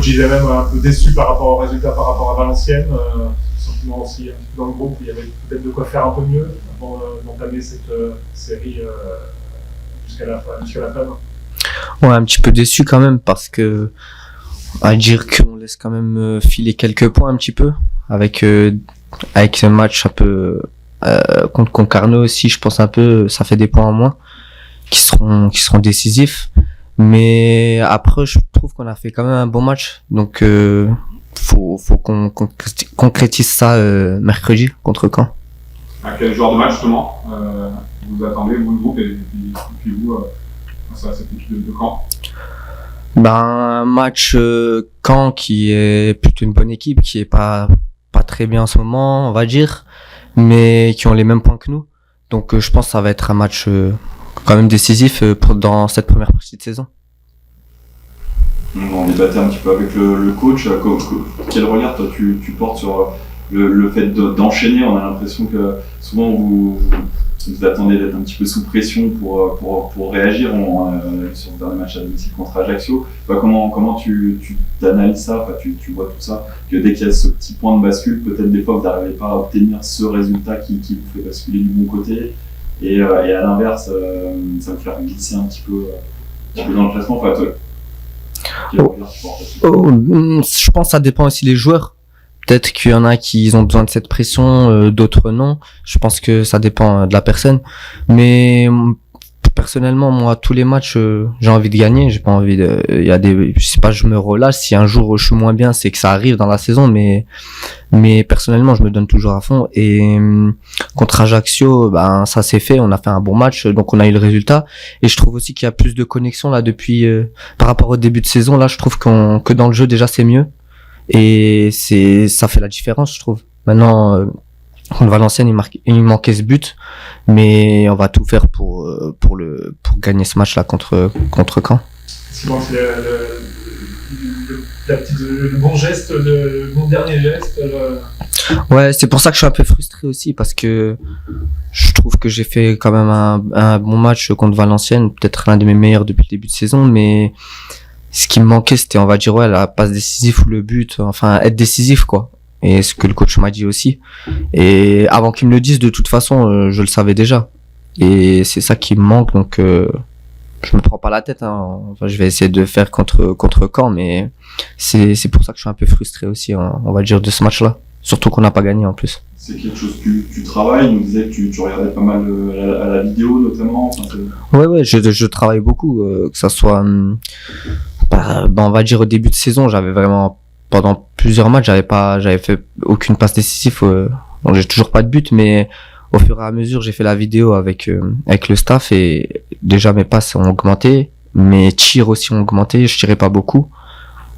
coach il est même un peu déçu par rapport au résultat, par rapport à Valenciennes. Sentiment aussi un petit peu dans le groupe, il y avait peut-être de quoi faire un peu mieux avant d'entamer cette série jusqu'à la fin. Ouais, un petit peu déçu quand même parce que à dire qu'on laisse quand même filer quelques points un petit peu avec ce match un peu contre Concarneau aussi, je pense un peu ça fait des points en moins qui seront décisifs, mais après je trouve qu'on a fait quand même un bon match, donc faut qu'on concrétise ça mercredi contre Caen. À quel genre de match justement vous attendez, vous le groupe et puis vous face à cette équipe de Caen? Un match Caen qui est plutôt une bonne équipe, qui est pas très bien en ce moment, on va dire, mais qui ont les mêmes points que nous. Donc je pense que ça va être un match quand même décisif dans cette première partie de saison. On débattait un petit peu avec le coach. Quel regard toi tu portes sur le fait d'enchaîner? On a l'impression que souvent vous attendez d'être un petit peu sous pression pour réagir sur le dernier match à domicile contre Ajaccio. Comment tu analyses ça? Tu vois tout ça, que dès qu'il y a ce petit point de bascule, peut-être des fois vous n'arrivez pas à obtenir ce résultat qui vous fait basculer du bon côté, et à l'inverse ça vous fait glisser un petit peu dans le classement. Je pense que ça dépend aussi des joueurs. Peut-être qu'il y en a qui ont besoin de cette pression, d'autres non. Je pense que ça dépend de la personne. Mais personnellement, moi, tous les matchs, j'ai envie de gagner. J'ai pas envie de. Il y a des, je sais pas, je me relâche. Si un jour je suis moins bien, c'est que ça arrive dans la saison. Mais personnellement, je me donne toujours à fond. Et contre Ajaccio, ça s'est fait. On a fait un bon match, donc on a eu le résultat. Et je trouve aussi qu'il y a plus de connexion là depuis par rapport au début de saison. Là, je trouve que dans le jeu déjà c'est mieux. Et ça fait la différence, je trouve. Maintenant, contre Valenciennes, il manquait ce but, mais on va tout faire pour gagner ce match-là contre Caen. C'est bon, c'est le bon geste, le bon dernier geste. Ouais, c'est pour ça que je suis un peu frustré aussi, parce que je trouve que j'ai fait quand même un bon match contre Valenciennes, peut-être l'un de mes meilleurs depuis le début de saison, mais ce qui me manquait, c'était, on va dire, la passe décisive ou le but, enfin, être décisif, quoi. Et ce que le coach m'a dit aussi. Et avant qu'il me le dise, de toute façon, je le savais déjà. Et c'est ça qui me manque, donc je me prends pas la tête, hein. Enfin, je vais essayer de faire contre Caen, mais c'est pour ça que je suis un peu frustré aussi, hein, on va dire, de ce match-là. Surtout qu'on n'a pas gagné en plus. C'est quelque chose que tu travailles. Il nous disait que tu regardais pas mal à la vidéo notamment. Ouais, je travaille beaucoup, que ça soit, on va dire au début de saison, j'avais vraiment, pendant plusieurs matchs, j'avais fait aucune passe décisive, donc j'ai toujours pas de but, mais au fur et à mesure, j'ai fait la vidéo avec le staff, et déjà mes passes ont augmenté, mes tirs aussi ont augmenté, je tirais pas beaucoup.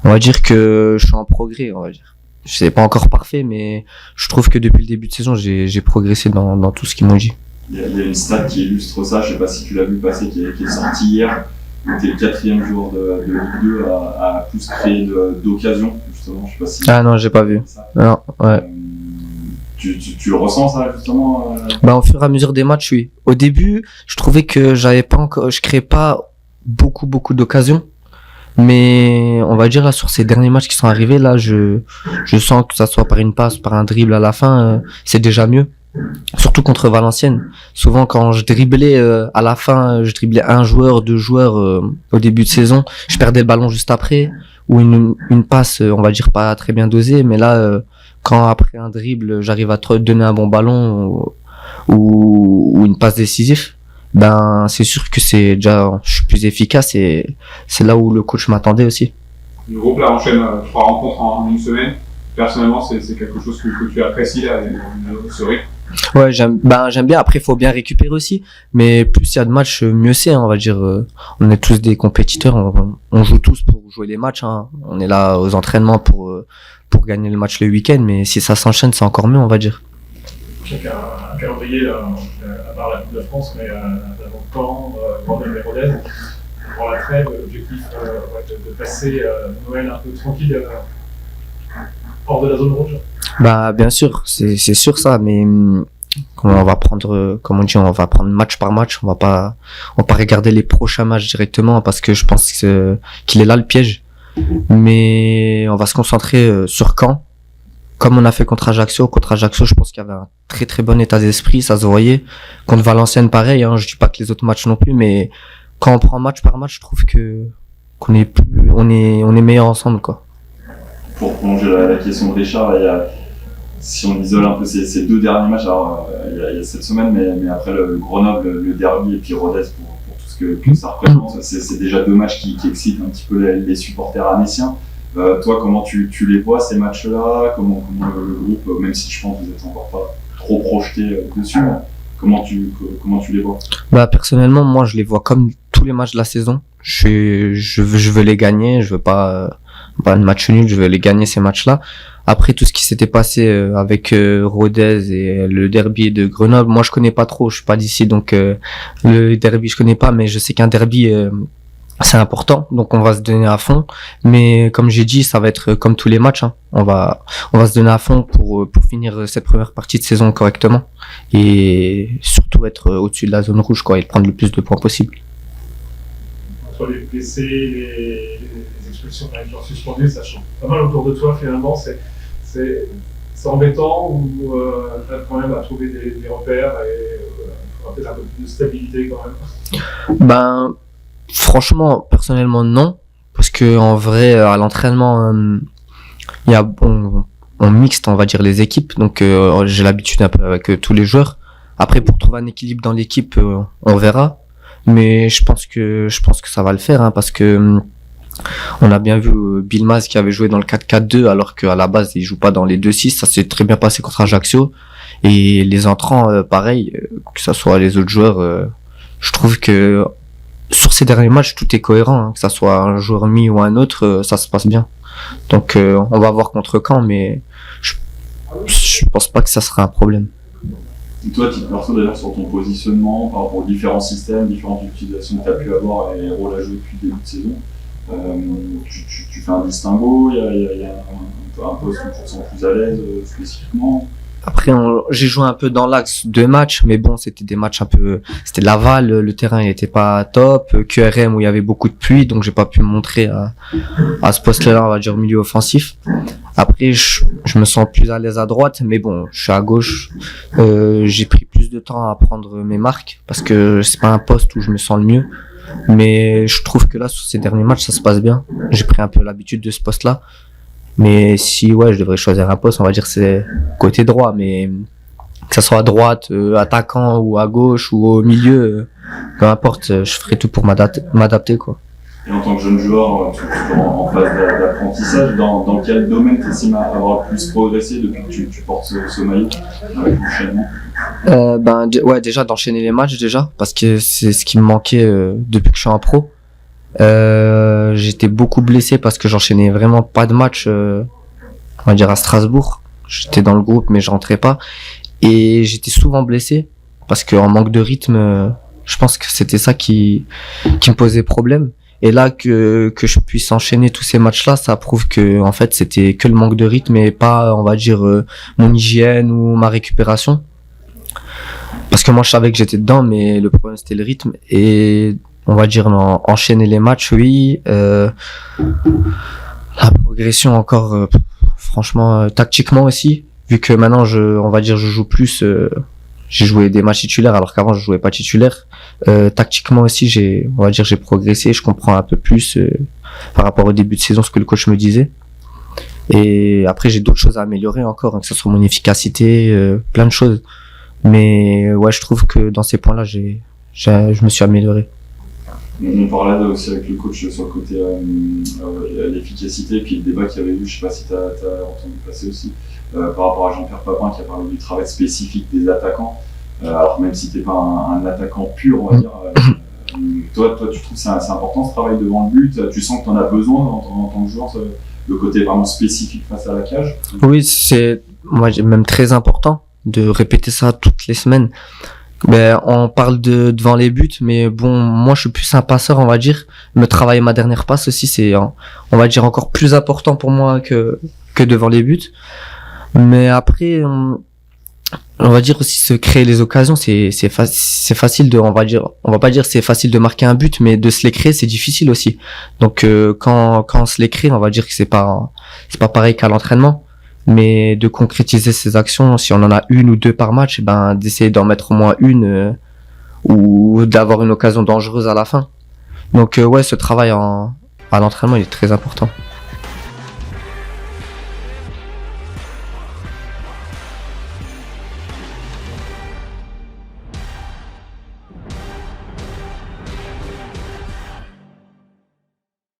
On va dire que je suis en progrès, on va dire. C'est pas encore parfait, mais je trouve que depuis le début de saison, j'ai progressé dans tout ce qu'ils m'ont dit. Il y a une stat qui illustre ça, je sais pas si tu l'as vu passer, qui est sortie hier. Tu es le 4e joueur de Ligue 2 à plus créer d'occasions, justement. Je sais pas si. Ah non, j'ai pas vu. Non, ouais. Tu le ressens ça, justement Au fur et à mesure des matchs, oui. Au début, je trouvais que je créais pas beaucoup d'occasions. Mais on va dire là, sur ces derniers matchs qui sont arrivés, là, je sens que ça soit par une passe, par un dribble à la fin, c'est déjà mieux. Surtout contre Valenciennes. Souvent, quand je driblais à la fin, je driblais un joueur, deux joueurs au début de saison, je perdais le ballon juste après, ou une passe, on va dire pas très bien dosée, mais là, quand après un dribble, j'arrive à te donner un bon ballon ou une passe décisive, c'est sûr que je suis plus efficace, et c'est là où le coach m'attendait aussi. Le groupe là enchaîne 3 rencontres en une semaine. Personnellement, c'est quelque chose que tu apprécies là, ce rythme. Ouais, j'aime bien. Après, il faut bien récupérer aussi, mais plus il y a de matchs, mieux c'est, hein, on va dire. On est tous des compétiteurs, on joue tous pour jouer les matchs, hein. On est là aux entraînements pour gagner le match le week-end, mais si ça s'enchaîne, c'est encore mieux, on va dire. Chacun un calendrier, là, à part la Coupe de France, mais avant Caen, Grenoble et Rodez. Pour la trêve, l'objectif de passer Noël un peu tranquille hors de la zone rouge. Bien sûr, c'est sûr ça, mais on va prendre, comme on dit, on va prendre match par match. On va pas regarder les prochains matchs directement, parce que je pense qu'il est là le piège. Mais on va se concentrer sur Caen. Comme on a fait contre Ajaccio, je pense qu'il y avait un très très bon état d'esprit, ça se voyait. Contre Valenciennes, pareil, hein, je dis pas que les autres matchs non plus, mais quand on prend match par match, je trouve qu'on est on est meilleur ensemble, quoi. Pour prolonger la question de Richard, là, si on isole un peu ces 2 derniers matchs, alors il y a cette semaine, mais après le Grenoble, le derby et puis Rodez pour tout ce que ça représente, c'est déjà 2 matchs qui excitent un petit peu les supporters annéciens. Toi, comment tu les vois ces matchs-là? Comment le groupe, même si je pense que vous êtes encore pas trop projeté dessus, comment tu les vois? Bah personnellement, moi je les vois comme tous les matchs de la saison. Je veux les gagner, je veux pas un match nul, je veux les gagner ces matchs-là. Après tout ce qui s'était passé avec Rodez et le derby de Grenoble, moi je connais pas trop, je suis pas d'ici, donc le derby je connais pas, mais je sais qu'un derby c'est important, donc on va se donner à fond. Mais comme j'ai dit, ça va être comme tous les matchs, hein. On va se donner à fond pour finir cette première partie de saison correctement et surtout être au-dessus de la zone rouge, quoi, et prendre le plus de points possible. Entre les blessés, les expulsions, les joueurs suspendus, ça change pas mal autour de toi finalement. C'est embêtant ou tu as quand même à trouver des repères et peut-être un peu plus de stabilité quand même? Ben franchement, personnellement non, parce que en vrai à l'entraînement il y a on mixte, on va dire, les équipes, donc j'ai l'habitude un peu avec tous les joueurs. Après pour trouver un équilibre dans l'équipe, on verra, mais je pense que ça va le faire, hein, parce que on a bien vu Bilmaz qui avait joué dans le 4-4-2 alors qu'à la base il joue pas dans les 2-6, ça s'est très bien passé contre Ajaccio, et les entrants pareil, que ça soit les autres joueurs, je trouve que sur ces derniers matchs tout est cohérent, hein, que ça soit un joueur mis ou un autre, ça se passe bien. Donc on va voir contre Caen, mais je pense pas que ça sera un problème. Et toi, titre perso d'ailleurs, sur ton positionnement par rapport aux différents systèmes, différentes utilisations que tu as pu avoir et les rôles à jouer depuis le début de saison, tu fais un distinguo, il y a un poste où tu te sens plus à l'aise spécifiquement? Après, j'ai joué un peu dans l'axe 2 matchs, mais bon, c'était des matchs un peu, c'était Laval, le terrain il était pas top, QRM où il y avait beaucoup de pluie, donc j'ai pas pu me montrer à ce poste-là, on va dire milieu offensif. Après, je me sens plus à l'aise à droite, mais bon, je suis à gauche. J'ai pris plus de temps à prendre mes marques parce que c'est pas un poste où je me sens le mieux. Mais je trouve que là, sur ces derniers matchs, ça se passe bien. J'ai pris un peu l'habitude de ce poste-là. Mais si, ouais, je devrais choisir un poste, on va dire c'est côté droit, mais que ça soit à droite, attaquant ou à gauche ou au milieu, peu importe, je ferai tout pour m'adapter, quoi. Et en tant que jeune joueur, tu es en phase d'apprentissage, dans quel domaine tu estimes avoir le plus progressé depuis que tu portes ce maillot avec l'enchaînement? Ouais, déjà d'enchaîner les matchs déjà, parce que c'est ce qui me manquait depuis que je suis en pro. J'étais beaucoup blessé parce que j'enchaînais vraiment pas de matchs, on va dire à Strasbourg. J'étais dans le groupe mais je rentrais pas, et j'étais souvent blessé parce qu'en manque de rythme, je pense que c'était ça qui me posait problème. Et là que je puisse enchaîner tous ces matchs-là, ça prouve que en fait c'était que le manque de rythme et pas, on va dire, mon hygiène ou ma récupération. Parce que moi je savais que j'étais dedans, mais le problème c'était le rythme. Et on va dire enchaîner les matchs, oui. La progression encore, franchement, tactiquement aussi, vu que maintenant on va dire je joue plus. J'ai joué des matchs titulaires alors qu'avant je jouais pas titulaire. Tactiquement aussi, on va dire j'ai progressé, je comprends un peu plus par rapport au début de saison ce que le coach me disait. Et après j'ai d'autres choses à améliorer encore, hein, que ce soit mon efficacité, plein de choses. Mais ouais, je trouve que dans ces points-là, je me suis amélioré. On parlait aussi avec le coach sur le côté l'efficacité, puis le débat qu'il y avait eu, je sais pas si tu as entendu passer aussi, par rapport à Jean-Pierre Papin qui a parlé du travail spécifique des attaquants. Alors même si tu n'es pas un attaquant pur, on va dire, toi tu trouves que c'est important ce travail devant le but? Tu sens que tu en as besoin en tant que joueur, le côté vraiment spécifique face à la cage? Oui, c'est même très important de répéter ça toutes les semaines. Ben, on parle de devant les buts, mais bon, moi je suis plus un passeur, on va dire. Me travailler ma dernière passe aussi, c'est, on va dire, encore plus important pour moi que devant les buts. Mais après, On va dire aussi se créer les occasions, c'est facile de, on va pas dire c'est facile de marquer un but, mais de se les créer c'est difficile aussi. Donc quand on se les crée, on va dire que c'est pas pareil qu'à l'entraînement, mais de concrétiser ces actions, si on en a une ou deux par match, ben d'essayer d'en mettre au moins une ou d'avoir une occasion dangereuse à la fin. Donc ouais, ce travail à l'entraînement il est très important.